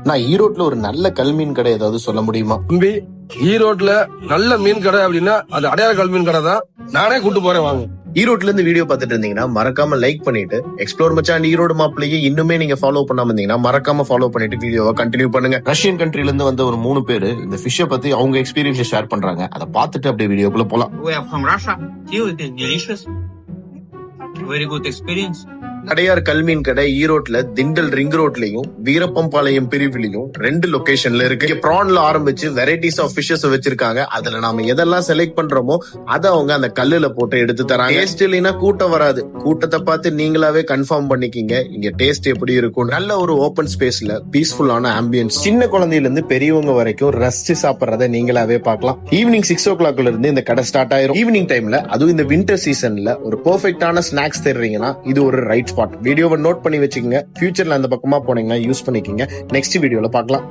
நான் ஈரோட்ல ஒரு நல்ல கல்மீன் கடை ஏதாவது சொல்ல முடியுமா? தம்பி, ஈரோட்ல நல்ல மீன் கடை அப்படின்னா அது அடையாள கல் மீன் கடை தான். நானே கூட்டு போறேன், வாங்க. ஈரோட்ல இருந்து வீடியோ பார்த்துட்டு இருந்தீங்கன்னா மறக்காம லைக் பண்ணிட்டு எக்ஸ்ப்ளோர் மச்சான் ஈரோடு மாப்பிளையே இன்னுமே நீங்க ஃபாலோ பண்ணாம இருந்தீங்கன்னா மறக்காம ஃபாலோ பண்ணிட்டு வீடியோவை கண்டினியூ பண்ணுங்க. ரஷ்யன் கண்ட்ரில இருந்து வந்த ஒரு 3 பேரு இந்த ஃபிஷ்ஷை பத்தி அவங்க எக்ஸ்பீரியன்ஸ் ஷேர் பண்றாங்க. அதை பார்த்துட்டு அப்படியே வீடியோக்குள்ள போலாம். We are from Russia. Here it is delicious. Very good experience. Adyar கல்மீன் கடை ஈரோட்ல திண்டல் ரிங் ரோட்லயும் வீரப்பம்பாளையம் பிரிவிலையும் 2 லொகேஷன்ல இருக்கு. ப்ரான்ல ஆரம்பிச்சு வெரைட்டிஸ் ஆஃப் ஃபிஷஸ் வச்சிருக்காங்க. அதுல நாம எதெல்லாம் செலக்ட் பண்றோமோ அதை அவங்க அந்த கல்லுல போட்டு எடுத்து தராங்க. டேஸ்ட் இல்லைன்னா கூட்டம் வராது. கூட்டத்தை பார்த்து நீங்களாவே கன்ஃபார்ம் பண்ணிக்கிங்க இங்க டேஸ்ட் எப்படி இருக்கும். நல்ல ஒரு ஓபன் ஸ்பேஸ்ல பீஸ்ஃபுல்லான ஆம்பியன்ஸ். சின்ன குழந்தையில இருந்து பெரியவங்க வரைக்கும் ரசிச்சு சாப்பிடறத நீங்களாவே பார்க்கலாம். ஈவினிங் 6 o'clockல இருந்து இந்த கடை ஸ்டார்ட் ஆயிரும். ஈவினிங் டைம்ல அதுவும் இந்த வின்டர் சீசன்ல ஒரு பெர்ஃபெக்ட்டான ஸ்நாக்ஸ் தேடுறீங்கன்னா இது ஒரு ரைட் ஸ்பாட். வீடியோவை நோட் பண்ணி வச்சுக்கோங்க. ஃபியூச்சர்ல அந்த பக்கமா போனீங்கன்னா யூஸ் பண்ணிக்கோங்க. நெக்ஸ்ட் வீடியோல பார்க்கலாம்.